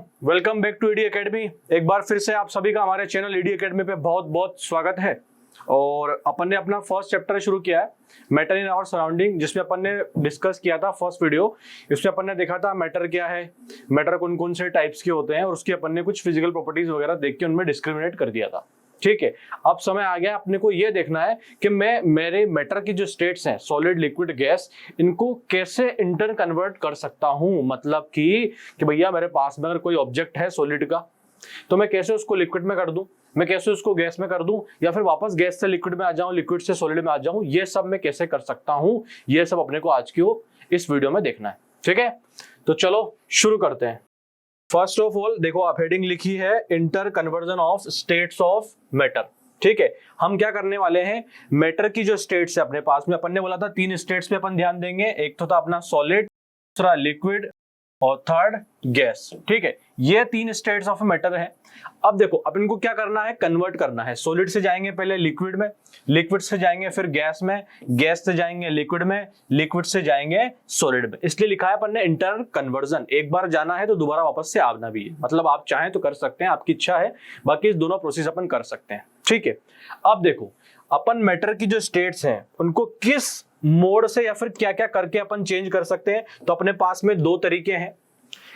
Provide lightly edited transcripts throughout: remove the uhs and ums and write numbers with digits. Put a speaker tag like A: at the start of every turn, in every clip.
A: Welcome back to ED academy. एक बार फिर से आप सभी का हमारे चैनल ईडी एकेडमी पे बहुत बहुत स्वागत है। और अपन ने अपना फर्स्ट चैप्टर शुरू किया है मैटर इन आवर सराउंडिंग, जिसमें अपन ने डिस्कस किया था फर्स्ट वीडियो। इसमें अपन ने देखा था मैटर क्या है, मैटर कौन कौन से टाइप्स के होते हैं, और उसकी अपन ने कुछ फिजिकल प्रॉपर्टीज वगैरह देख के उनमें डिस्क्रिमिनेट कर दिया था। ठीक है, अब समय आ गया अपने को ये देखना है कि मैं मेरे मैटर की जो स्टेट्स हैं सॉलिड, लिक्विड, गैस, इनको कैसे इंटर कन्वर्ट कर सकता हूं। मतलब कि भैया मेरे पास में अगर कोई ऑब्जेक्ट है सॉलिड का, तो मैं कैसे उसको लिक्विड में कर दूं, मैं कैसे उसको गैस में कर दूं, या फिर वापस गैस से लिक्विड में आ जाऊं, लिक्विड से सॉलिड में आ जाऊं, ये सब मैं कैसे कर सकता हूं। ये सब अपने को आज की इस वीडियो में देखना है। ठीक है, तो चलो शुरू करते हैं। फर्स्ट ऑफ ऑल देखो, आप हेडिंग लिखी है inter conversion of states of matter. ठीक है, हम क्या करने वाले हैं, मैटर की जो स्टेट्स है अपने पास में, अपन ने बोला था 3 स्टेट्स पे अपन ध्यान देंगे। एक तो था अपना सॉलिड, दूसरा लिक्विड और थर्ड गैस। ठीक है, ये 3 स्टेट्स ऑफ मैटर है। अब देखो, अब इनको क्या करना है, कन्वर्ट करना है। सॉलिड से जाएंगे पहले लिक्विड में, लिक्विड से जाएंगे फिर गैस में, गैस से जाएंगे लिक्विड में, लिक्विड से जाएंगे सॉलिड में। इसलिए लिखा है अपन ने इंटर कन्वर्जन। एक बार जाना है तो दोबारा वापस से आना भी है। मतलब आप चाहें तो कर सकते हैं, आपकी इच्छा है, बाकी इस दोनों प्रोसेस अपन कर सकते हैं। ठीक है, अब देखो अपन मैटर की जो स्टेट्स हैं उनको किस मोड से या फिर क्या क्या करके अपन चेंज कर सकते हैं। तो अपने पास में 2 तरीके हैं।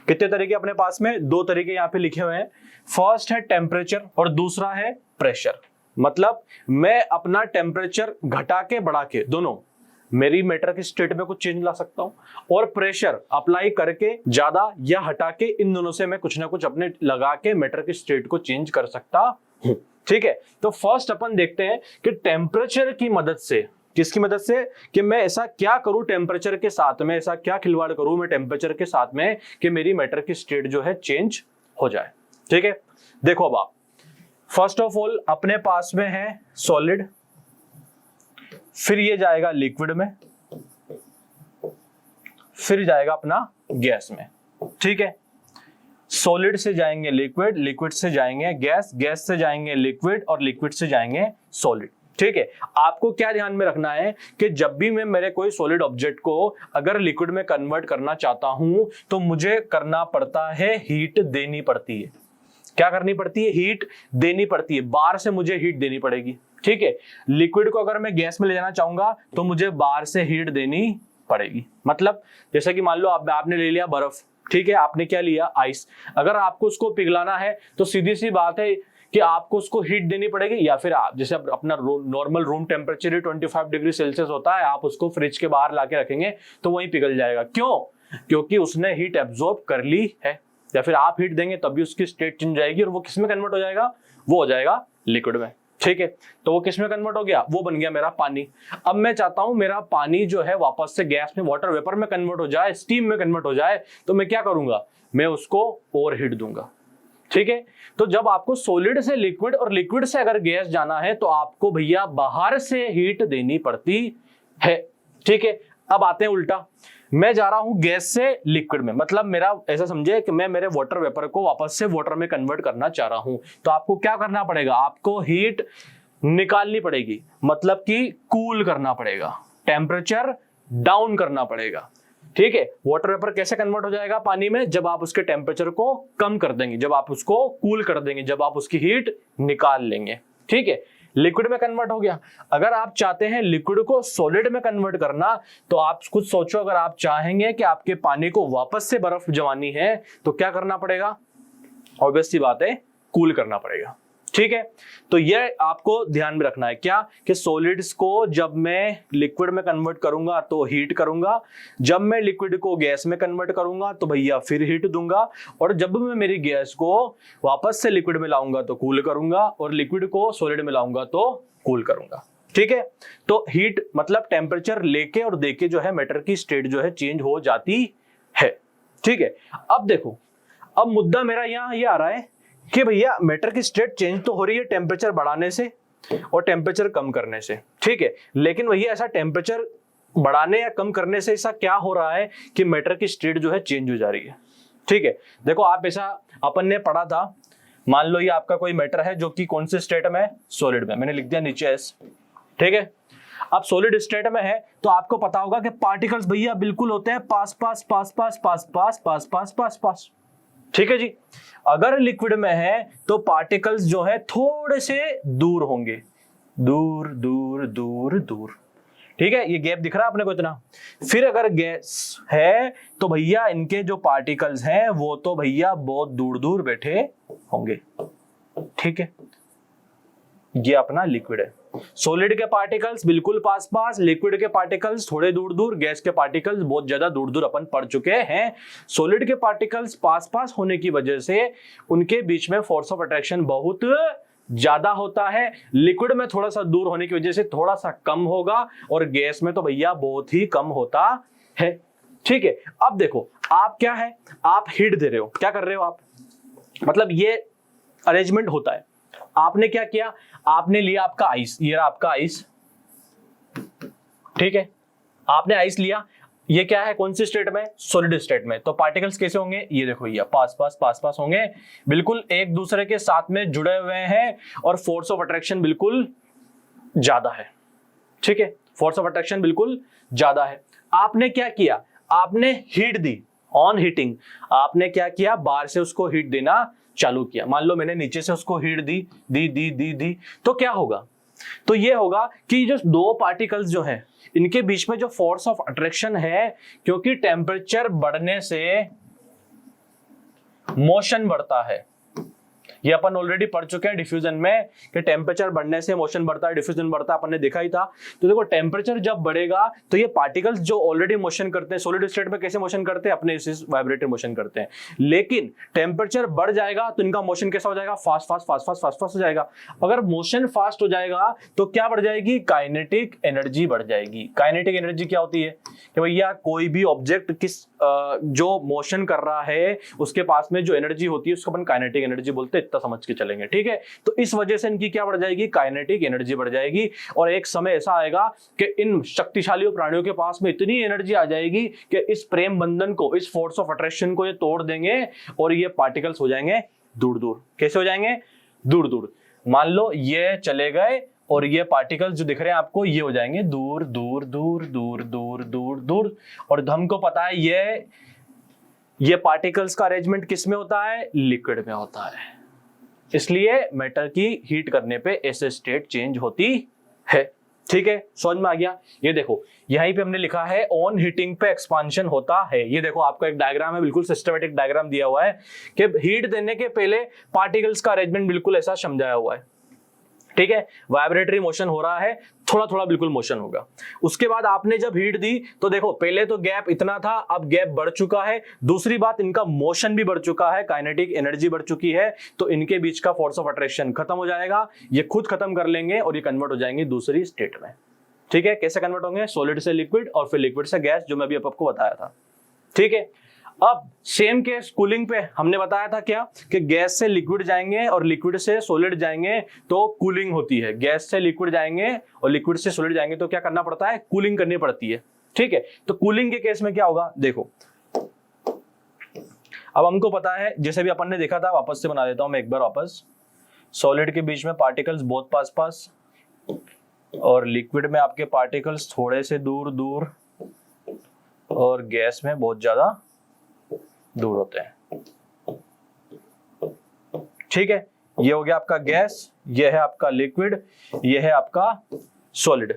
A: कितने तरीके अपने पास में? 2 तरीके यहाँ पे लिखे हुए हैं। फर्स्ट है टेम्परेचर और दूसरा है प्रेशर। मतलब मैं अपना टेम्परेचर घटा के बढ़ा के, दोनों मेरी मैटर की स्टेट में कुछ चेंज ला सकता हूं, और प्रेशर अप्लाई करके ज्यादा या हटा के, इन दोनों से मैं कुछ ना कुछ अपने लगा के मैटर की स्टेट को चेंज कर सकता हूं। ठीक है, तो फर्स्ट अपन देखते हैं कि टेम्परेचर की मदद से, किसकी मदद से, कि मैं ऐसा क्या करूं टेम्परेचर के साथ में, ऐसा क्या खिलवाड़ करूं मैं टेम्परेचर के साथ में कि मेरी मैटर की स्टेट जो है चेंज हो जाए। ठीक है, देखो अब आप फर्स्ट ऑफ ऑल अपने पास में है सॉलिड, फिर ये जाएगा लिक्विड में, फिर जाएगा अपना गैस में। ठीक है, सॉलिड से जाएंगे लिक्विड, लिक्विड से जाएंगे गैस, गैस से जाएंगे लिक्विड, और लिक्विड से जाएंगे सॉलिड। ठीक है, आपको क्या ध्यान में रखना है कि जब भी मैं मेरे कोई सॉलिड ऑब्जेक्ट को अगर लिक्विड में कन्वर्ट करना चाहता हूं तो मुझे करना पड़ता है, हीट देनी पड़ती है। क्या करनी पड़ती है? हीट देनी पड़ती है। बाहर से मुझे हीट देनी पड़ेगी। ठीक है, लिक्विड को अगर मैं गैस में ले जाना चाहूंगा तो मुझे बाहर से हीट देनी पड़ेगी। मतलब जैसे कि मान लो आपने ले लिया बर्फ, ठीक है, आपने क्या लिया, आइस। अगर आपको उसको पिघलाना है तो सीधी सी बात है कि आपको उसको हीट देनी पड़ेगी, या फिर आप जैसे अपना normal room temperature 25 degree Celsius होता है, आप उसको फ्रिज के बाहर लाके रखेंगे तो वहीं पिघल जाएगा। क्यों? क्योंकि उसने हीट एब्जॉर्ब कर ली है। या फिर आप हीट देंगे तभी उसकी स्टेट चेंज जाएगी, और वो किस में कन्वर्ट हो जाएगा? वो हो जाएगा लिक्विड में। ठीक है, तो वो किस में कन्वर्ट हो गया? वो बन गया मेरा पानी। अब मैं चाहता हूं मेरा पानी जो है वापस से गैस में, वाटर वेपर में कन्वर्ट हो जाए, स्टीम में कन्वर्ट हो जाए, तो मैं क्या करूंगा? मैं उसको ओवर हीट दूंगा। ठीक है, तो जब आपको सॉलिड से लिक्विड और लिक्विड से अगर गैस जाना है तो आपको भैया बाहर से हीट देनी पड़ती है। ठीक है, अब आते हैं उल्टा, मैं जा रहा हूं गैस से लिक्विड में। मतलब मेरा ऐसा समझे कि मैं मेरे वाटर वेपर को वापस से वाटर में कन्वर्ट करना चाह रहा हूं, तो आपको क्या करना पड़ेगा? आपको हीट निकालनी पड़ेगी, मतलब कि कूल करना पड़ेगा, टेम्परेचर डाउन करना पड़ेगा। ठीक है, वाटर वेपर कैसे कन्वर्ट हो जाएगा पानी में? जब आप उसके टेम्परेचर को कम कर देंगे, जब आप उसको कूल कर देंगे, जब आप उसकी हीट निकाल लेंगे। ठीक है, लिक्विड में कन्वर्ट हो गया। अगर आप चाहते हैं लिक्विड को सॉलिड में कन्वर्ट करना, तो आप कुछ सोचो, अगर आप चाहेंगे कि आपके पानी को वापस से बर्फ जमानी है तो क्या करना पड़ेगा? ऑब्वियस सी बात है, कूल करना पड़ेगा। ठीक है, तो ये आपको ध्यान में रखना है क्या, कि सॉलिड्स को जब मैं लिक्विड में कन्वर्ट करूंगा तो हीट करूंगा, जब मैं लिक्विड को गैस में कन्वर्ट करूंगा तो भैया फिर हीट दूंगा, और जब मैं मेरी गैस को वापस से लिक्विड में लाऊंगा तो कूल करूंगा, और लिक्विड को सॉलिड में लाऊंगा तो कूल करूंगा। ठीक है, तो हीट मतलब टेम्परेचर लेके और देके जो है मैटर की स्टेट जो है चेंज हो जाती है। ठीक है, अब देखो, अब मुद्दा मेरा यहाँ ये आ रहा है कि भैया मैटर की स्टेट चेंज तो हो रही है टेम्परेचर बढ़ाने से और टेम्परेचर कम करने से। ठीक है, लेकिन भैया ऐसा टेम्परेचर बढ़ाने या कम करने से ऐसा क्या हो रहा है कि मैटर की स्टेट जो है चेंज हो जा रही है? ठीक है, देखो आप ऐसा अपन ने पढ़ा था, मान लो ये आपका कोई मैटर है जो कि कौन से स्टेट में है? सॉलिड में। मैंने लिख दिया नीचे एस। ठीक है, अब सॉलिड स्टेट में है तो आपको पता होगा कि पार्टिकल्स भैया बिल्कुल होते हैं पास पास पास पास पास पास पास पास पास पास। ठीक है जी। अगर लिक्विड में है तो पार्टिकल्स जो है थोड़े से दूर होंगे, दूर दूर दूर दूर, ठीक है, ये गैप दिख रहा है अपने को इतना। फिर अगर गैस है तो भैया इनके जो पार्टिकल्स हैं वो तो भैया बहुत दूर दूर बैठे होंगे, ठीक है। ये अपना लिक्विड है। सॉलिड के पार्टिकल्स बिल्कुल पास पास, लिक्विड के पार्टिकल्स थोड़े दूर दूर, गैस के पार्टिकल्स बहुत ज्यादा दूर दूर अपन पढ़ चुके हैं। सॉलिड के पार्टिकल्स पास पास होने की वजह से उनके बीच में फोर्स ऑफ अट्रैक्शन बहुत ज्यादा होता है, लिक्विड में थोड़ा सा दूर होने की वजह से थोड़ा सा कम होगा, और गैस में तो भैया बहुत ही कम होता है, ठीक है। अब देखो आप क्या है, आप हीट दे रहे हो, क्या कर रहे हो आप, मतलब ये अरेंजमेंट होता है। आपने क्या किया, आपने लिया आपका आइस, ये रहा आपका आइस, ठीक है, आपने आइस लिया, ये क्या है, कौन सी स्टेट में, सॉलिड स्टेट में। तो पार्टिकल्स कैसे होंगे, ये देखो ये पास पास होंगे, बिल्कुल एक दूसरे के साथ में जुड़े हुए हैं, और फोर्स ऑफ अट्रैक्शन बिल्कुल ज्यादा है, ठीक है, फोर्स ऑफ अट्रैक्शन बिल्कुल ज्यादा है। आपने क्या किया, आपने हीट दी, ऑन हीटिंग, आपने क्या किया, बाहर से उसको हीट देना चालू किया। मान लो मैंने नीचे से उसको हीट दी, तो क्या होगा, तो ये होगा कि जो दो पार्टिकल्स जो हैं इनके बीच में जो फोर्स ऑफ अट्रैक्शन है, क्योंकि टेम्परेचर बढ़ने से मोशन बढ़ता है, ये अपन ऑलरेडी पढ़ चुके हैं डिफ्यूजन में कि टेम्परेचर बढ़ने से मोशन बढ़ता है, डिफ्यूजन बढ़ता है, अपन ने देखा ही था। तो देखो टेम्परेचर जब बढ़ेगा तो ये पार्टिकल्स जो ऑलरेडी मोशन करते हैं सॉलिड स्टेट में, कैसे मोशन करते हैं, अपने इस वाइब्रेटर मोशन करते हैं, लेकिन टेम्परेचर बढ़ जाएगा तो इनका मोशन कैसा हो जाएगा, फास्ट हो जाएगा। अगर मोशन फास्ट हो जाएगा तो क्या बढ़ जाएगी, काइनेटिक एनर्जी बढ़ जाएगी। काइनेटिक एनर्जी क्या होती है कि भैया कोई भी ऑब्जेक्ट किस जो मोशन कर रहा है उसके पास में जो एनर्जी होती है उसको अपन काइनेटिक एनर्जी बोलते हैं, समझ के चलेंगे, ठीक है। तो इस वजह से इनकी क्या बढ़ जाएगी, काइनेटिक एनर्जी बढ़ जाएगी, और एक समय ऐसा आएगा कि इन शक्तिशाली प्राणियों के पास में इतनी एनर्जी आ जाएगी कि इस प्रेम बंधन को, इस फोर्स ऑफ अट्रैक्शन को ये तोड़ देंगे और ये पार्टिकल्स हो जाएंगे दूर दूर। कैसे हो जाएंगे, दूर दूर। मान लो ये चले गए और ये पार्टिकल्स जो दिख रहे हैं आपको ये हो जाएंगे दूर दूर दूर दूर दूर दूर दूर। और हमको पता है ये पार्टिकल्स का अरेंजमेंट किस में होता है, लिक्विड में होता है, इसलिए मैटर की हीट करने पे ऐसे स्टेट चेंज होती है, ठीक है, समझ में आ गया। ये देखो यहीं पे हमने लिखा है ऑन हीटिंग पे एक्सपांशन होता है। ये देखो आपका एक डायग्राम है, बिल्कुल सिस्टमैटिक डायग्राम दिया हुआ है कि हीट देने के पहले पार्टिकल्स का अरेंजमेंट बिल्कुल ऐसा समझाया हुआ है, ठीक है। वाइब्रेटरी मोशन हो रहा है, थोड़ा थोड़ा बिल्कुल मोशन होगा। उसके बाद आपने जब हीट दी तो देखो पहले तो गैप इतना था, अब गैप बढ़ चुका है। दूसरी बात, इनका मोशन भी बढ़ चुका है, काइनेटिक एनर्जी बढ़ चुकी है, तो इनके बीच का फोर्स ऑफ अट्रैक्शन खत्म हो जाएगा, ये खुद खत्म कर लेंगे और ये कन्वर्ट हो जाएंगे दूसरी स्टेट में, ठीक है। कैसे कन्वर्ट होंगे, सॉलिड से लिक्विड और फिर लिक्विड से गैस, जो मैं भी आपको बताया था, ठीक है। अब सेम केस कूलिंग पे हमने बताया था क्या कि गैस से लिक्विड जाएंगे और लिक्विड से सॉलिड जाएंगे तो कूलिंग होती है। गैस से लिक्विड जाएंगे और लिक्विड से सॉलिड जाएंगे तो क्या करना पड़ता है, कूलिंग करनी पड़ती है, ठीक है। तो कूलिंग के केस में क्या होगा, देखो अब हमको पता है, जैसे भी अपन ने देखा था, वापस से बना देता हूं मैं एक बार वापस। सॉलिड के बीच में पार्टिकल्स बहुत पास पास और लिक्विड में आपके पार्टिकल्स थोड़े से दूर दूर और गैस में बहुत ज्यादा दूर होते हैं, ठीक है। ये हो गया आपका गैस, ये है आपका लिक्विड, ये है आपका सॉलिड,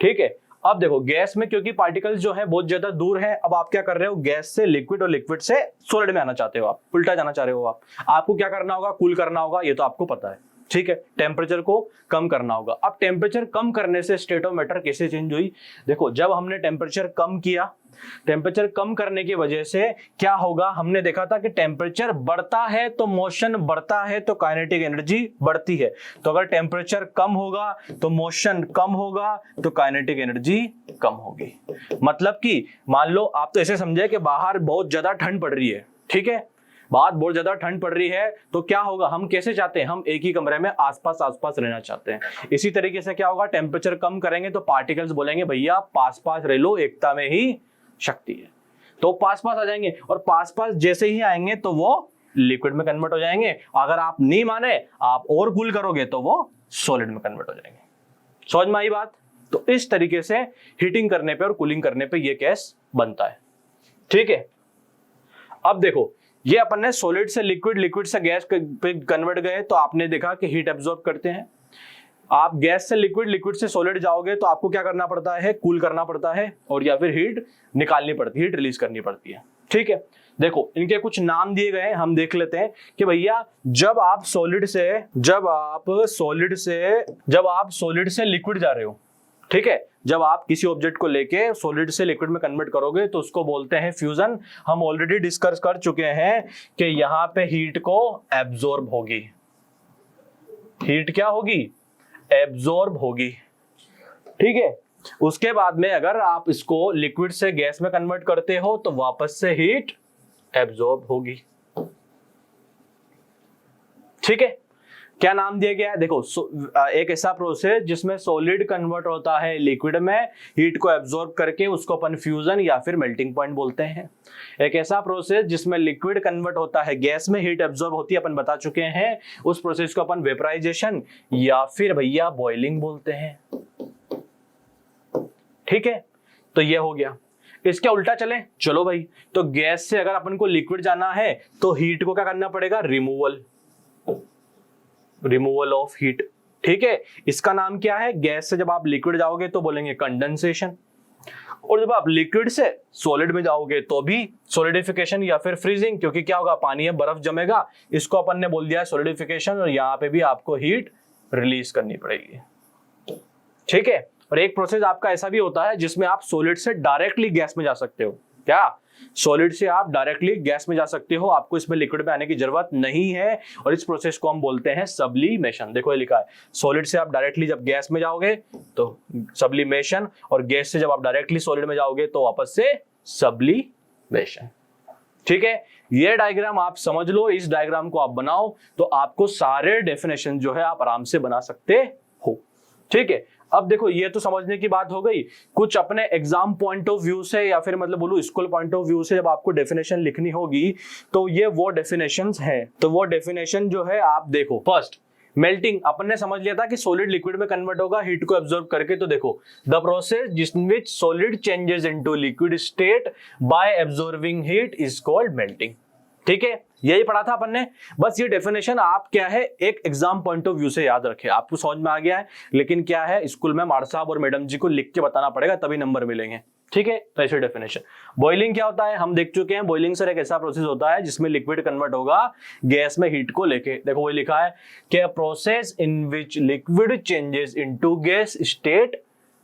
A: ठीक है। अब देखो गैस में क्योंकि पार्टिकल्स जो है बहुत ज्यादा दूर है, अब आप क्या कर रहे हो, गैस से लिक्विड और लिक्विड से सॉलिड में आना चाहते हो, आप उल्टा जाना चाह रहे हो। आपको क्या करना होगा, कूल करना होगा, ये तो आपको पता है, ठीक है। टेम्परेचर को कम करना होगा। अब टेम्परेचर कम करने से स्टेट ऑफ मैटर कैसे चेंज हुई, देखो जब हमने टेम्परेचर कम किया, टेम्परेचर कम करने की वजह से क्या होगा, हमने देखा था कि टेम्परेचर बढ़ता है तो मोशन बढ़ता है, तो काइनेटिक एनर्जी बढ़ती है। तो अगर टेम्परेचर कम होगा तो मोशन कम होगा, तो काइनेटिक एनर्जी कम होगी। मतलब कि मान लो आप तो ऐसे समझे कि बाहर बहुत ज्यादा ठंड पड़ रही है, ठीक है, बाहर बहुत ज्यादा ठंड पड़ रही है, तो क्या होगा, हम कैसे चाहते हैं, हम एक ही कमरे में आसपास रहना चाहते हैं। इसी तरीके से क्या होगा, टेम्परेचर कम करेंगे तो पार्टिकल्स बोलेंगे भैया पास रह लो, एकता में ही शक्ति है, तो पास आ जाएंगे, और पास जैसे ही आएंगे तो वो लिक्विड में कन्वर्ट हो जाएंगे। अगर आप नहीं माने, आप और कूल करोगे तो वो सॉलिड में कन्वर्ट हो जाएंगे। समझ में आई बात। तो इस तरीके से हीटिंग करने पे और कूलिंग करने पे ये केस बनता है, ठीक है। अब देखो ये अपन ने सॉलिड से लिक्विड, लिक्विड से गैस पे कन्वर्ट गए तो आपने देखा कि हीट एब्जॉर्ब करते हैं। आप गैस से लिक्विड, लिक्विड से सॉलिड जाओगे तो आपको क्या करना पड़ता है, कूल करना पड़ता है और या फिर हीट निकालनी पड़ती है, हीट रिलीज करनी पड़ती है। ठीक है, देखो इनके कुछ नाम दिए गए हैं, हम देख लेते हैं कि भैया जब आप सॉलिड से लिक्विड जा रहे हो, ठीक है, जब आप किसी ऑब्जेक्ट को लेके सॉलिड से लिक्विड में कन्वर्ट करोगे तो उसको बोलते हैं फ्यूजन। हम ऑलरेडी डिस्कस कर चुके हैं कि यहां पे हीट को एब्जॉर्ब होगी, हीट क्या होगी, एब्जॉर्ब होगी। ठीक है, उसके बाद में अगर आप इसको लिक्विड से गैस में कन्वर्ट करते हो तो वापस से हीट एब्जॉर्ब होगी। ठीक है, क्या नाम दिया गया है, देखो एक ऐसा प्रोसेस जिसमें सॉलिड कन्वर्ट होता है लिक्विड में हीट को एब्जॉर्ब करके, उसको अपन फ्यूजन या फिर मेल्टिंग पॉइंट बोलते हैं। एक ऐसा प्रोसेस जिसमें लिक्विड कन्वर्ट होता है गैस में, हीट एब्जॉर्ब होती है, अपन बता चुके हैं, उस प्रोसेस को अपन वेपराइजेशन या फिर भैया बॉइलिंग बोलते हैं। ठीक है, तो ये हो गया। इसके उल्टा चले, चलो भाई, तो गैस से अगर अपन को लिक्विड जाना है तो हीट को क्या करना पड़ेगा, रिमूवल ऑफ हीट। ठीक है, इसका नाम क्या है, गैस से जब आप लिक्विड जाओगे तो बोलेंगे कंडेंसेशन, और जब आप लिक्विड से सॉलिड में जाओगे तो भी सॉलिडिफिकेशन या फिर फ्रीजिंग, क्योंकि क्या होगा, पानी है, बर्फ जमेगा, इसको अपन ने बोल दिया है सॉलिडिफिकेशन, और यहाँ पे भी आपको हीट रिलीज करनी पड़ेगी। ठीक है, और एक प्रोसेस आपका ऐसा भी होता है जिसमें आप सॉलिड से डायरेक्टली गैस में जा सकते हो। क्या, सॉलिड से आप डायरेक्टली गैस में जा सकते हो, आपको इसमें लिक्विड में आने की जरूरत नहीं है, और इस प्रोसेस को हम बोलते हैं सब्लिमेशन। देखो ये लिखा है, सॉलिड से आप डायरेक्टली जब गैस में जाओगे तो सब्लिमेशन, और गैस से जब आप डायरेक्टली सॉलिड में जाओगे तो वापस से सब्लिमेशन। ठीक है, ये डायग्राम आप समझ लो, इस डायग्राम को आप बनाओ तो आपको सारे डेफिनेशन जो है आप आराम से बना सकते हो। ठीक है, अब देखो ये तो समझने की बात हो गई, कुछ अपने एग्जाम पॉइंट ऑफ व्यू से या फिर मतलब बोलूं स्कूल पॉइंट ऑफ व्यू से जब आपको डेफिनेशन लिखनी होगी तो ये वो डेफिनेशंस हैं। तो वो डेफिनेशन जो है आप देखो, फर्स्ट मेल्टिंग, अपन ने समझ लिया था कि सॉलिड लिक्विड में कन्वर्ट होगा हीट को एब्जॉर्ब करके। तो देखो, the process in which solid changes into liquid state by absorbing heat is called melting. ठीक है, यही पढ़ा था अपन ने, बस ये डेफिनेशन आप क्या है एक एग्जाम पॉइंट ऑफ व्यू से याद रखें, आपको समझ में आ गया है, लेकिन क्या है स्कूल में मार साहब और मैडम जी को लिख के बताना पड़ेगा तभी नंबर मिलेंगे। ठीक है, तो ऐसे डेफिनेशन। बॉइलिंग क्या होता है, हम देख चुके हैं, बॉइलिंग सर एक ऐसा प्रोसेस होता है जिसमें लिक्विड कन्वर्ट होगा गैस में हीट को लेके। देखो वही लिखा है कि process in which liquid changes into gas state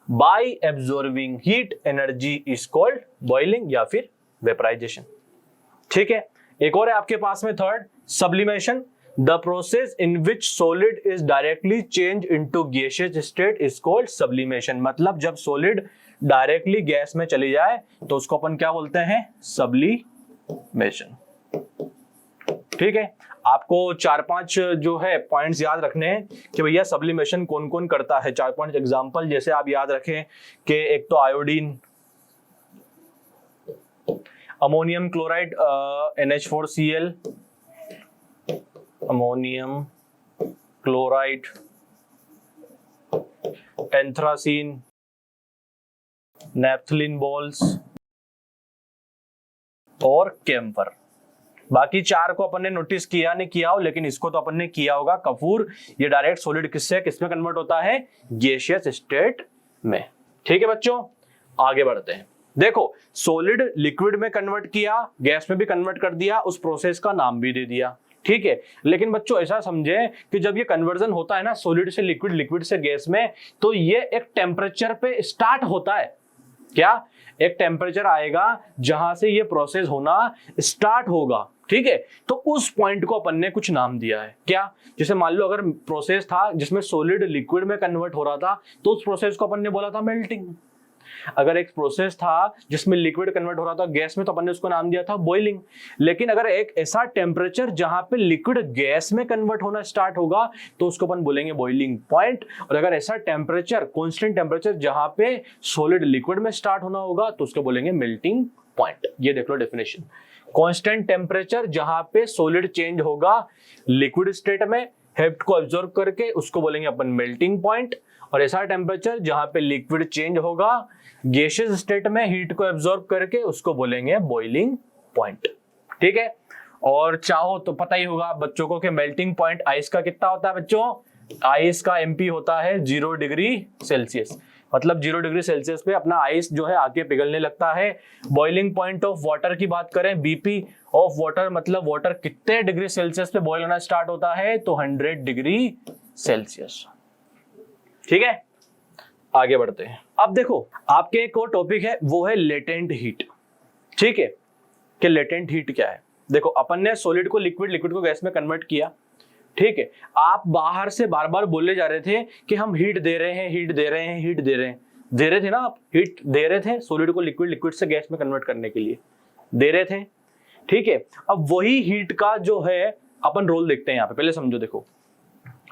A: by absorbing heat energy is called boiling या फिर वेपराइजेशन। ठीक है, एक और है आपके पास में third, sublimation, the process in which solid is directly change into gaseous state is called sublimation. मतलब जब सॉलिड डायरेक्टली गैस में चली जाए तो उसको अपन क्या बोलते हैं, सब्लिमेशन। ठीक है, आपको 4-5 जो है पॉइंट्स याद रखने हैं कि भैया सब्लिमेशन कौन कौन करता है। 4-5 एग्जांपल जैसे आप याद रखें कि एक तो iodine, ammonium chloride NH4Cl, ammonium chloride, anthracene, naphthalene balls और कैम्फर। बाकी 4 को अपन ने नोटिस किया नहीं किया हो, लेकिन इसको तो अपन ने किया होगा, कपूर। ये डायरेक्ट सॉलिड किसमें कन्वर्ट होता है, गैसियस स्टेट में। ठीक है बच्चों, आगे बढ़ते हैं। देखो सॉलिड लिक्विड में कन्वर्ट किया, गैस में भी कन्वर्ट कर दिया, उस प्रोसेस का नाम भी दे दिया। ठीक है, लेकिन बच्चों ऐसा समझे कि जब ये कन्वर्जन होता है ना सॉलिड से लिक्विड, लिक्विड से गैस में, तो ये एक टेम्परेचर पे स्टार्ट होता है। क्या, एक टेम्परेचर आएगा जहां से ये प्रोसेस होना स्टार्ट होगा। ठीक है, तो उस पॉइंट को अपन ने कुछ नाम दिया है। क्या, जैसे मान लो अगर प्रोसेस था जिसमें सॉलिड लिक्विड में कन्वर्ट हो रहा था तो उस प्रोसेस को अपन ने बोला था मेल्टिंग। अगर एक प्रोसेस था जिसमें लिक्विड कन्वर्ट हो रहा था गैस में तो अपन ने उसको नाम दिया था बॉइलिंग। लेकिन अगर एक ऐसा टेम्परेचर जहां पे लिक्विड गैस में कन्वर्ट होना स्टार्ट होगा तो उसको अपन बोलेंगे बॉइलिंग पॉइंट। और अगर ऐसा टेम्परेचर, कांस्टेंट टेम्परेचर जहां पे सॉलिड लिक्विड में स्टार्ट होना होगा तो उसको बोलेंगे मेल्टिंग पॉइंट। ये देख लो डेफिनेशन, कांस्टेंट टेम्परेचर जहां पे सॉलिड चेंज होगा लिक्विड स्टेट में, हीट को एब्जॉर्ब करके, उसको बोलेंगे अपन मेल्टिंग पॉइंट। और ऐसा टेम्परेचर जहां पे लिक्विड चेंज होगा गैसियस स्टेट में, हीट को एब्जॉर्ब करके, उसको बोलेंगे बॉइलिंग पॉइंट। ठीक है, और चाहो तो पता ही होगा बच्चों को कि मेल्टिंग पॉइंट आइस का कितना होता है बच्चों, आइस का एमपी होता है 0 डिग्री सेल्सियस, मतलब 0 डिग्री सेल्सियस पे अपना आइस जो है आके पिघलने लगता है। बॉइलिंग पॉइंट ऑफ वाटर की बात करें, बीपी ऑफ वाटर मतलब वाटर कितने डिग्री सेल्सियस पे बॉयल होना स्टार्ट होता है, तो 100 डिग्री सेल्सियस। ठीक है, आगे बढ़ते हैं। अब देखो आपके एक और टॉपिक है, वो है लेटेंट हीट। ठीक है, कि लेटेंट हीट क्या है। देखो अपन ने सॉलिड को लिक्विड, लिक्विड को गैस में कन्वर्ट किया। ठीक है, आप बाहर से बार बार बोले जा रहे थे कि हम हीट दे रहे हैं, हीट दे रहे हैं, हीट दे रहे हैं, दे रहे थे ना आप, हीट दे रहे थे सॉलिड को लिक्विड, लिक्विड से गैस में कन्वर्ट करने के लिए दे रहे थे। ठीक है, अब वही हीट का जो है अपन रोल देखते हैं यहाँ पे। पहले समझो, देखो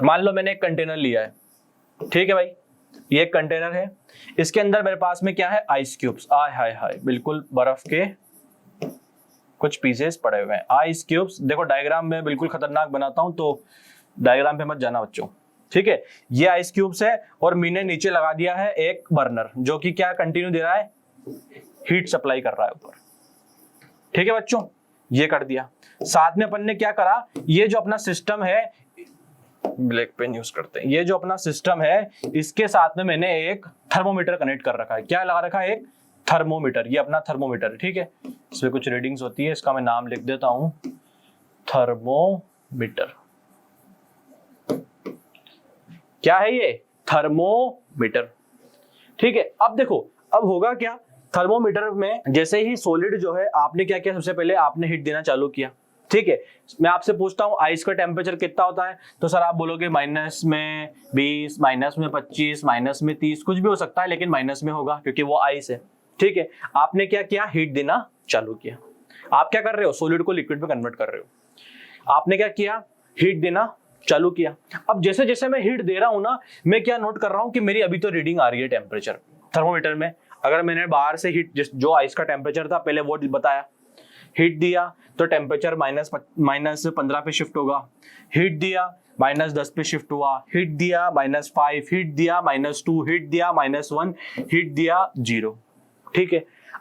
A: मान लो मैंने एक कंटेनर लिया है। ठीक है भाई, ये एक कंटेनर है, इसके अंदर मेरे पास में क्या है, आइस क्यूब्स। आय हाय हाय, बिल्कुल बर्फ के कुछ पीसेस पड़े हुए हैं, आइस क्यूब्स। देखो डायग्राम में बिल्कुल खतरनाक बनाता हूं, तो डायग्राम पे मत जाना बच्चों। ठीक है, ये आइस क्यूब्स है और मैंने नीचे लगा दिया है एक बर्नर, जो कि क्या कंटिन्यू दे रहा है, हीट सप्लाई कर रहा है ऊपर। ठीक है बच्चों, ये कर दिया। साथ में अपन ने क्या करा, ये जो अपना सिस्टम है, ब्लैक पेन यूज करते हैं, ये जो अपना सिस्टम है इसके साथ में मैंने एक थर्मोमीटर कनेक्ट कर रखा है। क्या लगा रखा है, एक थर्मोमीटर। ये अपना थर्मोमीटर है। ठीक है, इसमें कुछ रीडिंग्स होती है, इसका मैं नाम लिख देता हूं, थर्मोमीटर। क्या है ये, थर्मोमीटर। ठीक है, अब देखो अब होगा क्या, थर्मोमीटर में जैसे ही सॉलिड जो है, आपने क्या किया, सबसे पहले आपने हीट देना चालू किया। ठीक है, मैं आपसे पूछता हूं आइस का टेम्परेचर कितना होता है, तो सर आप बोलोगे माइनस में 20, माइनस में 25, माइनस में 30, कुछ भी हो सकता है, लेकिन माइनस में होगा क्योंकि वो आइस है। ठीक है, आपने क्या किया, हीट देना चालू किया। आप क्या कर रहे हो, सॉलिड को लिक्विड में कन्वर्ट कर रहे हो। आपने क्या किया, हीट देना चालू किया। अब जैसे जैसे मैं हीट दे रहा हूं ना, मैं क्या नोट कर रहा हूं कि मेरी अभी तो रीडिंग आ रही है टेम्परेचर थर्मोमीटर में। अगर मैंने बाहर से हीट, जो आइस का टेम्परेचर था पहले वो बताया, हीट दिया तो टेम्परेचर -15 पे शिफ्ट होगा। हीट दिया -10 पे शिफ्ट हुआ, हीट दिया -5, हीट दिया -2, हीट दिया -1, हीट दिया 0। ठीक है,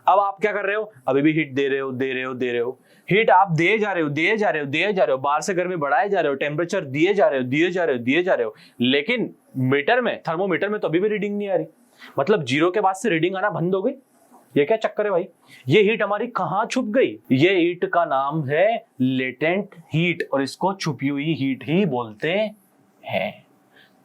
A: अब आप क्या कर रहे हो, अभी भी हीट दे रहे हो, दे रहे हो, दे रहे हो, हीट आप दिए जा रहे हो, दिए जा रहे हो, दिए जा रहे हो, बाहर से गर्मी बढ़ाए जा रहे हो, टेम्परेचर दिए जा रहे हो, दिए जा रहे हो, दिए जा रहे हो, लेकिन मीटर में, थर्मोमीटर में तो अभी भी रीडिंग नहीं आ रही। मतलब 0 के बाद से रीडिंग आना बंद हो गई। ये क्या चक्कर है भाई, ये हीट हमारी कहां छुप गई। ये हीट का नाम है लेटेंट हीट, और इसको छुपी हुई हीट ही बोलते हैं।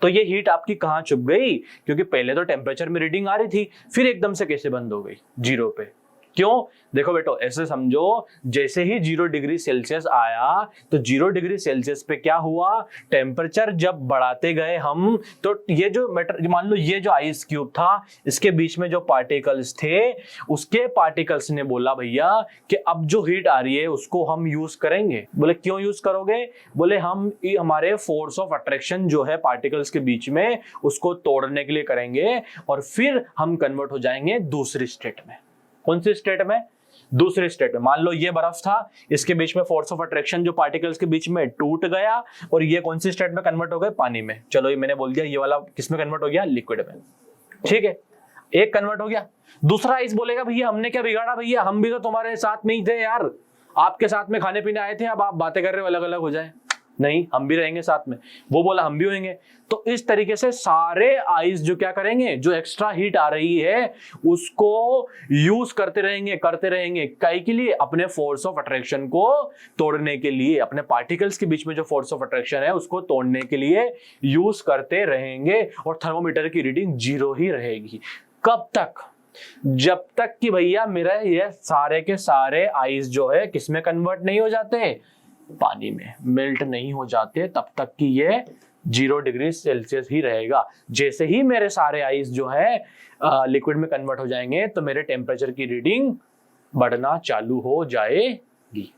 A: तो ये हीट आपकी कहां छुप गई, क्योंकि पहले तो टेम्परेचर में रीडिंग आ रही थी, फिर एकदम से कैसे बंद हो गई 0 पे। क्यों, देखो बेटो ऐसे समझो, जैसे ही 0 डिग्री सेल्सियस आया तो 0 डिग्री सेल्सियस पे क्या हुआ, टेम्परेचर जब बढ़ाते गए हम, तो ये जो मान लो ये जो आइस क्यूब था, इसके बीच में जो पार्टिकल्स थे, उसके पार्टिकल्स ने बोला भैया कि अब जो हीट आ रही है उसको हम यूज करेंगे। बोले क्यों यूज करोगे, बोले हम हमारे फोर्स ऑफ अट्रैक्शन जो है पार्टिकल्स के बीच में, उसको तोड़ने के लिए करेंगे, और फिर हम कन्वर्ट हो जाएंगे दूसरी स्टेट में। कौन सी स्टेट में, दूसरे स्टेट में। मान लो ये बर्फ था, इसके बीच में फोर्स ऑफ अट्रैक्शन जो पार्टिकल्स के बीच में टूट गया, और ये कौन सी स्टेट में कन्वर्ट हो गए, पानी में। चलो ये मैंने बोल दिया, ये वाला किस में कन्वर्ट हो गया, लिक्विड में। ठीक है, एक कन्वर्ट हो गया। दूसरा आइस बोलेगा भैया हमने क्या बिगाड़ा, भैया हम भी तो तुम्हारे साथ में ही थे यार, आपके साथ में खाने पीने आए थे, अब आप बातें कर रहे हो अलग अलग हो जाए। नहीं, हम भी रहेंगे साथ में। वो बोला हम भी होंगे। तो इस तरीके से सारे आइस जो क्या करेंगे, जो एक्स्ट्रा हीट आ रही है उसको यूज करते रहेंगे काहे के लिए, अपने फोर्स ऑफ अट्रैक्शन को तोड़ने के लिए, अपने पार्टिकल्स के बीच में जो फोर्स ऑफ अट्रैक्शन है उसको तोड़ने के लिए यूज करते रहेंगे, और थर्मोमीटर की रीडिंग 0 ही रहेगी। कब तक, जब तक कि भैया मेरा ये सारे के सारे आइस जो है किसमें कन्वर्ट नहीं हो जाते, पानी में मेल्ट नहीं हो जाते, तब तक कि ये 0 डिग्री सेल्सियस ही रहेगा। जैसे ही मेरे सारे आइस जो है लिक्विड में कन्वर्ट हो जाएंगे, तो मेरे टेम्परेचर की रीडिंग बढ़ना चालू हो जाएगी।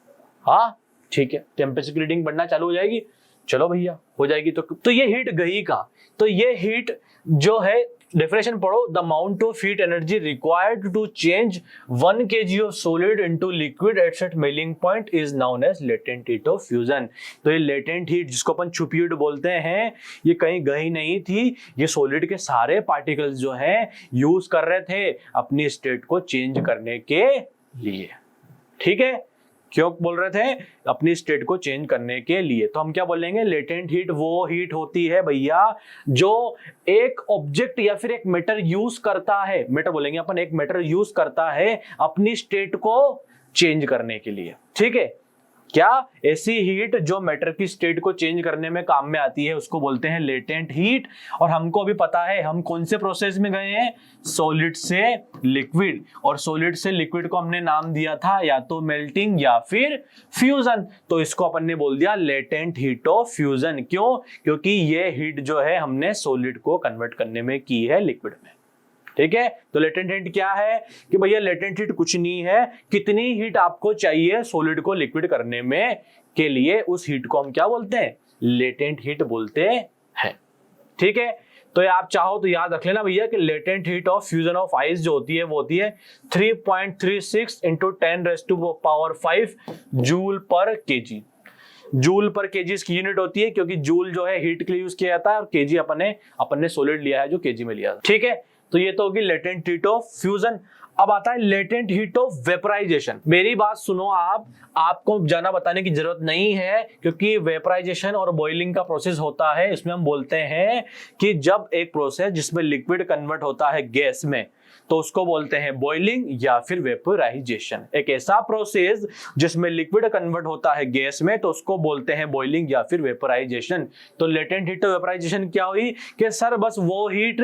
A: हाँ ठीक है, टेम्परेचर की रीडिंग बढ़ना चालू हो जाएगी। चलो भैया हो जाएगी, तो ये हीट गई का, तो ये हीट जो है, डेफिनेशन पढ़ो, the amount of heat energy required to change 1 kg of solid into liquid at set melting point is known as latent heat of fusion. तो ये लेटेंट हीट जिसको अपन छुपी हीट बोलते हैं, ये कहीं गई नहीं थी, ये सॉलिड के सारे पार्टिकल्स जो हैं यूज कर रहे थे अपनी स्टेट को चेंज करने के लिए। ठीक है, क्यों बोल रहे थे? अपनी स्टेट को चेंज करने के लिए। तो हम क्या बोलेंगे? लेटेंट हीट वो हीट होती है भैया जो एक ऑब्जेक्ट या फिर एक मैटर यूज करता है, मैटर बोलेंगे अपन, एक मैटर यूज करता है अपनी स्टेट को चेंज करने के लिए। ठीक है, क्या ऐसी हीट जो मैटर की स्टेट को चेंज करने में काम में आती है उसको बोलते हैं लेटेंट हीट। और हमको अभी पता है हम कौन से प्रोसेस में गए हैं? सॉलिड से लिक्विड। और सॉलिड से लिक्विड को हमने नाम दिया था या तो मेल्टिंग या फिर फ्यूजन। तो इसको अपन ने बोल दिया लेटेंट हीट ऑफ फ्यूजन। क्यों? क्योंकि ये हीट जो है हमने सॉलिड को कन्वर्ट करने में की है लिक्विड में। ठीक है, तो लेटेंट हीट क्या है कि भैया लेटेंट हीट कुछ नहीं है, कितनी हीट आपको चाहिए सॉलिड को लिक्विड करने में के लिए, उस हीट को हम क्या बोलते हैं? लेटेंट हीट बोलते हैं। ठीक है, तो ये आप चाहो तो याद रख लेना भैया कि latent heat of fusion of ice जो होती है वो होती है 3.36 × 10⁵ joule per KG. Joule per KG इसकी यूनिट होती है, क्योंकि जूल जो है हीट के लिए यूज किया जाता है और केजी अपन ने सॉलिड लिया है जो केजी में लिया था। ठीक है, तो ये तो होगी लेटेंट हीट ऑफ फ्यूजन। अब आता है लेटेंट हीट ऑफ वेपराइजेशन। मेरी बात सुनो, आपको जाना बताने की जरूरत नहीं है, क्योंकि वेपराइजेशन और बॉइलिंग का प्रोसेस होता है। इसमें हम बोलते हैं कि जब एक प्रोसेस जिसमें लिक्विड कन्वर्ट होता है गैस में, तो उसको बोलते हैं बॉइलिंग या फिर वेपराइजेशन। एक ऐसा प्रोसेस जिसमें लिक्विड कन्वर्ट होता है गैस में, तो उसको बोलते हैं बॉइलिंग या फिर वेपराइजेशन। तो लेटेंट हीट ऑफ वेपराइजेशन क्या हुई कि सर बस वो हीट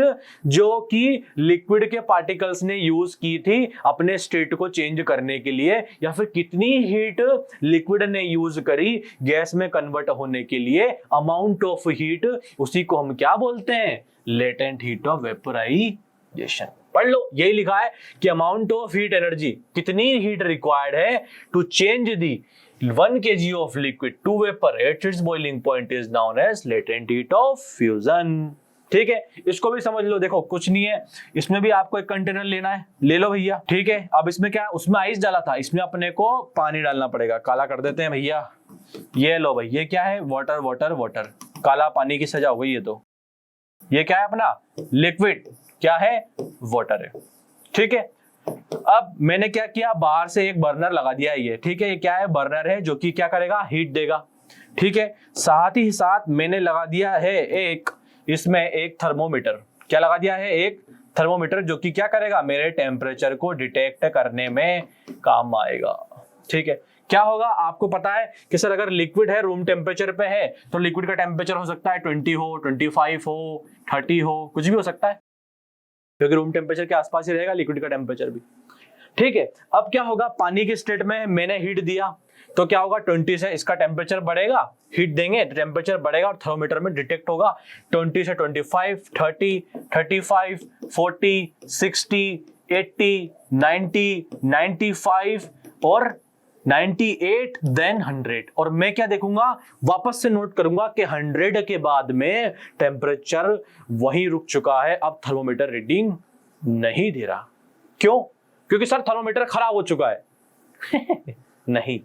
A: जो कि लिक्विड के पार्टिकल्स ने यूज की थी अपने स्टेट को चेंज करने के लिए, या फिर कितनी हीट लिक्विड ने यूज करी गैस में कन्वर्ट होने के लिए, अमाउंट ऑफ हीट, उसी को हम क्या बोलते हैं? Latent heat of vaporization. पढ़ लो, यही लिखा है कि अमाउंट ऑफ हीट एनर्जी, कितनी हीट रिक्वायर्ड है to change the 1 kg of liquid to vapour at its boiling point is known as latent heat of fusion. ठीक है, इसको भी समझ लो। देखो कुछ नहीं है, इसमें भी आपको एक कंटेनर लेना है, ले लो भैया। ठीक है, अब इसमें क्या, उसमें आइस डाला था, इसमें अपने को पानी डालना पड़ेगा। काला कर देते हैं भैया, ये लो भाई, ये क्या है? वाटर वाटर वाटर, काला पानी की सजा हो गई। ये तो ये क्या है अपना? लिक्विड। क्या है? वाटर है। ठीक है, अब मैंने क्या किया, बाहर से एक बर्नर लगा दिया है ये। ठीक है, ये क्या है? बर्नर है जो कि क्या करेगा? हीट देगा। ठीक है, साथ ही साथ मैंने लगा दिया है इसमें एक थर्मोमीटर। क्या लगा दिया है? एक थर्मोमीटर, जो कि क्या करेगा? मेरे टेम्परेचर को डिटेक्ट करने में काम आएगा। ठीक है, क्या होगा आपको पता है कि सर अगर लिक्विड है रूम टेम्परेचर पे है, तो लिक्विड का टेम्परेचर हो सकता है 20 हो, 25 हो, 30 हो, कुछ भी हो सकता है, क्योंकि रूम टेम्परेचर के आसपास ही रहेगा लिक्विड का टेम्परेचर भी। ठीक है, अब क्या होगा? पानी की स्टेट में मैंने हीट दिया, तो क्या होगा? 20 से इसका टेम्परेचर बढ़ेगा, हीट देंगे तो टेम्परेचर बढ़ेगा और थर्मोमीटर में डिटेक्ट होगा। 20 से 25, 30, 35, 40, 60, 80, 90, 95 और 98, देन 100। और मैं क्या देखूंगा? वापस से नोट करूंगा कि 100 के बाद में टेम्परेचर वहीं रुक चुका है, अब थर्मोमीटर रीडिंग नहीं दे रहा। क्यों? क्योंकि सर थर्मोमीटर खराब हो चुका है। नहीं,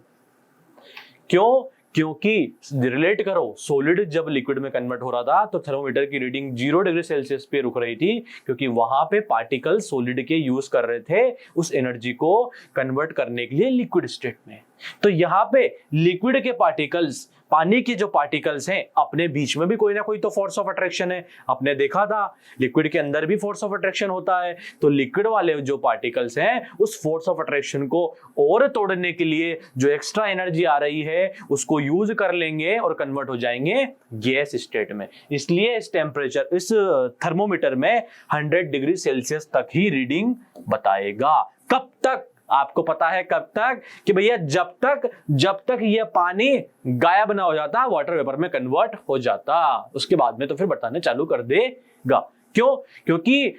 A: क्यों? क्योंकि रिलेट करो, सॉलिड जब लिक्विड में कन्वर्ट हो रहा था तो थर्मोमीटर की रीडिंग 0 डिग्री सेल्सियस पे रुक रही थी, क्योंकि वहां पे पार्टिकल सॉलिड के यूज कर रहे थे उस एनर्जी को कन्वर्ट करने के लिए लिक्विड स्टेट में। तो यहाँ पे लिक्विड के पार्टिकल्स, पानी के जो पार्टिकल्स हैं, अपने बीच में भी कोई ना कोई तो फोर्स ऑफ अट्रैक्शन है। आपने देखा था लिक्विड के अंदर भी फोर्स ऑफ अट्रैक्शन होता है। तो लिक्विड वाले जो पार्टिकल्स हैं उस फोर्स ऑफ अट्रैक्शन को और तोड़ने के लिए जो एक्स्ट्रा एनर्जी आ रही है उसको यूज कर लेंगे और कन्वर्ट हो जाएंगे गैस स्टेट में। इसलिए इस टेम्परेचर, इस थर्मोमीटर में 100 डिग्री सेल्सियस तक ही रीडिंग बताएगा। कब तक? आपको पता है कब तक? कि भैया जब तक ये पानी गायब ना हो जाता, वाटर वेपर में कन्वर्ट हो जाता, उसके बाद में तो फिर बताने चालू कर देगा। क्यों? क्योंकि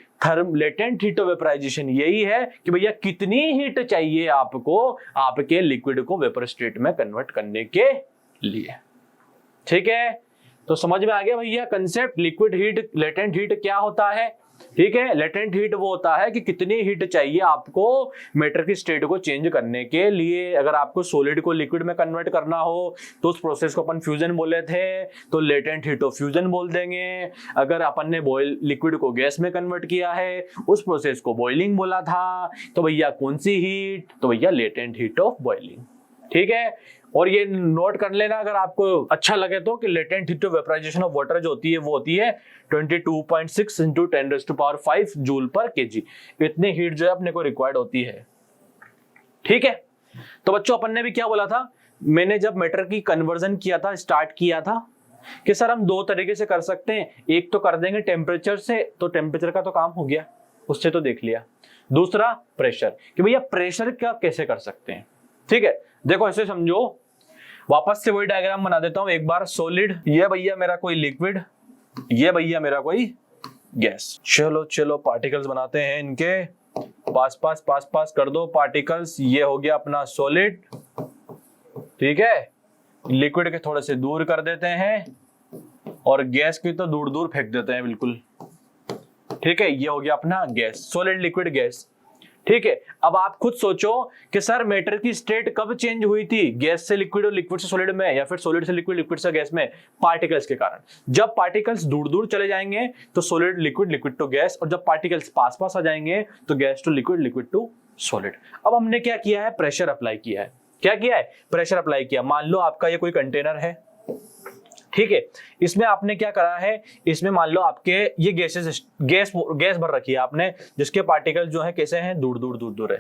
A: लेटेंट हीट ऑफ वेपराइजेशन यही है कि भैया कितनी हीट चाहिए आपको आपके लिक्विड को वेपर स्टेट में कन्वर्ट करने के लिए। ठीक है, तो समझ में आ गया भैया concept, liquid heat, latent heat क्या होता है। ठीक है, लेटेंट हीट वो होता है कि कितनी हीट चाहिए आपको मैटर की स्टेट को चेंज करने के लिए। अगर आपको सॉलिड को लिक्विड में कन्वर्ट करना हो तो उस प्रोसेस को अपन फ्यूजन बोले थे, तो लेटेंट हीट ऑफ फ्यूजन बोल देंगे। अगर अपन ने लिक्विड को गैस में कन्वर्ट किया है उस प्रोसेस को बॉइलिंग बोला था। तो भैया कौन सी हीट? तो भैया लेटेंट हीट ऑफ बॉइलिंग। ठीक है। और ये नोट कर लेना अगर आपको अच्छा लगे तो, कि latent heat vaporization of water जो होती है वो होती है 22.6 इंटू 10⁵ जूल पर केजी। इतनी हीट जो है अपने को रिक्वायर्ड होती है। ठीक है, तो बच्चों अपन ने भी क्या बोला था, मैंने जब मैटर की कन्वर्जन किया था, स्टार्ट किया था, कि सर हम दो तरीके से कर सकते हैं। एक तो कर देंगे टेम्परेचर से, तो टेम्परेचर का तो काम हो गया, उससे तो देख लिया। दूसरा प्रेशर, कि भैया प्रेशर क्या कैसे कर सकते हैं। ठीक है, देखो ऐसे समझो, वापस से वही डायग्राम बना देता हूं एक बार। सॉलिड, ये भैया मेरा कोई लिक्विड, ये भैया मेरा कोई गैस। चलो पार्टिकल्स बनाते हैं, इनके पास पास कर दो पार्टिकल्स। ये हो गया अपना सॉलिड, ठीक है। लिक्विड के थोड़े से दूर कर देते हैं और गैस की तो दूर दूर फेंक देते हैं बिल्कुल। ठीक है, ये हो गया अपना गैस, सॉलिड लिक्विड गैस। ठीक है, अब आप खुद सोचो कि सर मैटर की स्टेट कब चेंज हुई थी, गैस से लिक्विड और लिक्विड से सॉलिड में, या फिर सॉलिड से लिक्विड, लिक्विड से गैस में? पार्टिकल्स के कारण। जब पार्टिकल्स दूर दूर चले जाएंगे तो solid liquid, liquid to gas, और जब पार्टिकल्स पास पास आ जाएंगे तो gas to liquid, liquid to solid. अब हमने क्या किया है, प्रेशर अप्लाई किया है। क्या किया है, प्रेशर अप्लाई किया। मान लो आपका ये कोई कंटेनर है, ठीक है, इसमें आपने क्या करा है, इसमें मान लो आपके ये गैस भर रखी है आपने, जिसके पार्टिकल जो है कैसे हैं, दूर दूर है।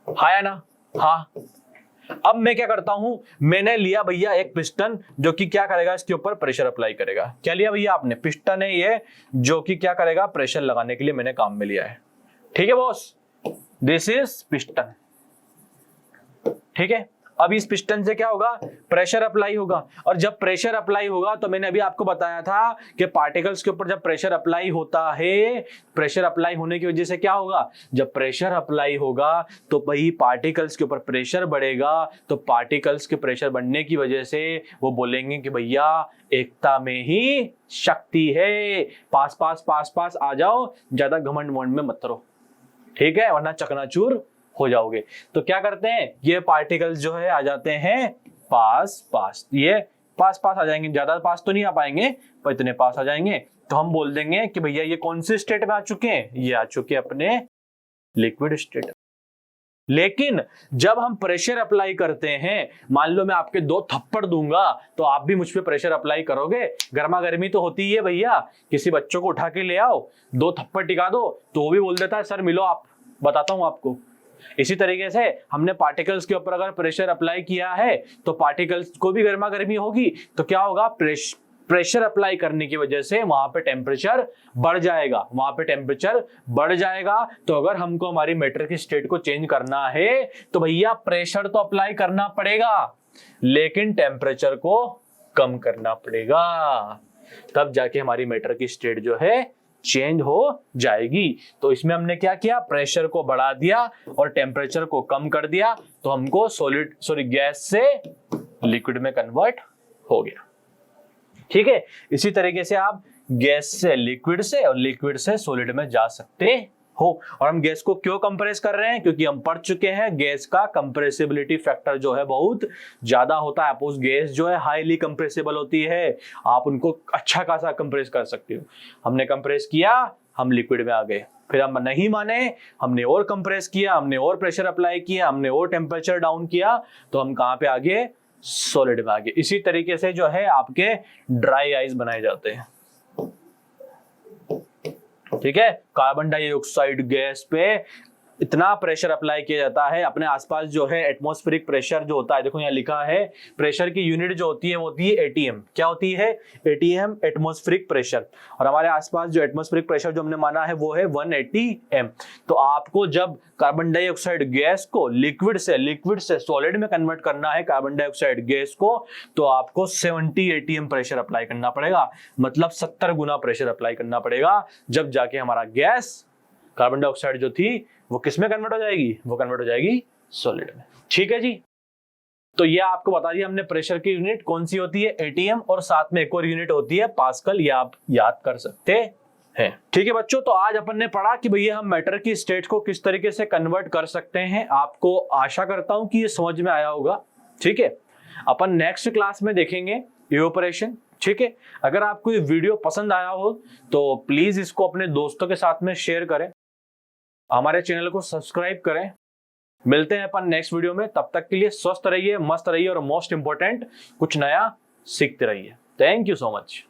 A: हाँ या ना? हाँ। अब मैं क्या करता हूं, मैंने लिया भैया एक पिस्टन, जो कि क्या करेगा, इसके ऊपर प्रेशर अप्लाई करेगा। क्या लिया भैया आपने, पिस्टन है ये, जो कि क्या करेगा, प्रेशर लगाने के लिए मैंने काम में लिया है। ठीक है बॉस, दिस इज पिस्टन। ठीक है, अब इस पिस्टन से क्या होगा, प्रेशर अप्लाई होगा। और जब प्रेशर अप्लाई होगा, तो मैंने अभी आपको बताया था कि पार्टिकल्स के ऊपर जब प्रेशर अप्लाई होता है, प्रेशर अप्लाई होने की वजह से क्या होगा, जब प्रेशर अप्लाई होगा तो वही पार्टिकल्स के ऊपर प्रेशर बढ़ेगा। तो पार्टिकल्स के प्रेशर बढ़ने की वजह से वो बोलेंगे कि भैया एकता में ही शक्ति है, पास पास आ जाओ, ज्यादा घमंड वमंड में मत रहो, ठीक है, वरना चकनाचूर हो जाओगे। तो क्या करते हैं, ये पार्टिकल्स जो है आ जाते हैं पास, ये पास आ जाएंगे, ज्यादा पास तो नहीं आ पाएंगे पर इतने पास आ जाएंगे। तो हम बोल देंगे कि भैया ये कौन से स्टेट में आ चुके हैं, ये आ चुके हैं अपने लिक्विड स्टेट। लेकिन जब हम प्रेशर अप्लाई करते हैं, मान लो मैं आपके 2 थप्पड़ दूंगा, तो आप भी मुझ पे प्रेशर अप्लाई करोगे। गर्मा गर्मी तो होती है भैया, किसी बच्चों को उठा के ले आओ, 2 थप्पड़ टिका दो तो वो भी बोल देता है सर मिलो आप, बताता हूं आपको। इसी तरीके से हमने पार्टिकल्स के ऊपर अगर प्रेशर अप्लाई किया है तो पार्टिकल्स को भी गर्मा गर्मी होगी, तो क्या होगा, प्रेशर अप्लाई करने की वजह से वहां पे टेम्परेचर बढ़ जाएगा। तो अगर हमको हमारी मैटर की स्टेट को चेंज करना है तो भैया प्रेशर तो अप्लाई करना पड़ेगा, लेकिन टेम्परेचर को कम करना पड़ेगा, तब जाके हमारी मैटर की स्टेट जो है चेंज हो जाएगी। तो इसमें हमने क्या किया, प्रेशर को बढ़ा दिया और टेम्परेचर को कम कर दिया, तो हमको गैस से लिक्विड में कन्वर्ट हो गया। ठीक है, इसी तरीके से आप गैस से लिक्विड से और लिक्विड से सॉलिड में जा सकते हो। और हम गैस को क्यों कंप्रेस कर रहे हैं, क्योंकि हम पढ़ चुके हैं गैस का कंप्रेसिबिलिटी फैक्टर जो है बहुत ज्यादा होता है। अपोज गैस जो है हाईली कंप्रेसिबल होती है, आप उनको अच्छा खासा कंप्रेस कर सकते हो। हमने कंप्रेस किया, हम लिक्विड में आ गए, फिर हम नहीं माने, हमने और कंप्रेस किया, हमने और प्रेशर अप्लाई किया, हमने और टेम्परेचर डाउन किया, तो हम कहां पे आ गए, सॉलिड में आ गए। इसी तरीके से जो है आपके ड्राई आइस बनाए जाते हैं। ठीक है, कार्बन डाइऑक्साइड गैस पे इतना प्रेशर अप्लाई किया जाता है, अपने आसपास जो है एटमॉस्फेरिक प्रेशर जो होता है, देखो यहाँ लिखा है प्रेशर की यूनिट जो होती है वो होती है एटीएम। क्या होती है, एटीएम, एटमॉस्फेरिक प्रेशर। और हमारे आसपास जो एटमॉस्फेरिक प्रेशर जो हमने माना है वो है 180 एम। तो आपको जब कार्बन डाइऑक्साइड गैस को लिक्विड से सॉलिड में कन्वर्ट करना है, कार्बन डाइऑक्साइड गैस को, तो आपको 70 एटीएम प्रेशर अप्लाई करना पड़ेगा, मतलब 70 गुना प्रेशर अप्लाई करना पड़ेगा, जब जाके हमारा गैस कार्बन डाइऑक्साइड जो थी वो किस में कन्वर्ट हो जाएगी, वो कन्वर्ट हो जाएगी सॉलिड में। ठीक है जी, तो ये आपको बता दिया हमने प्रेशर की यूनिट कौन सी होती है, एटीएम, और साथ में एक और यूनिट होती है पास्कल, ये आप याद कर सकते हैं। ठीक है बच्चों, तो आज अपन ने पढ़ा कि भैया हम मैटर की स्टेट को किस तरीके से कन्वर्ट कर सकते हैं। आपको आशा करता हूं कि ये समझ में आया होगा। ठीक है, अपन नेक्स्ट क्लास में देखेंगे इवेपोरेशन। ठीक है, अगर आपको ये वीडियो पसंद आया हो तो प्लीज इसको अपने दोस्तों के साथ में शेयर करें, हमारे चैनल को सब्सक्राइब करें मिलते हैं अपन नेक्स्ट वीडियो में, तब तक के लिए स्वस्थ रहिए, मस्त रहिए और मोस्ट इंपॉर्टेंट कुछ नया सीखते रहिए। Thank you so much.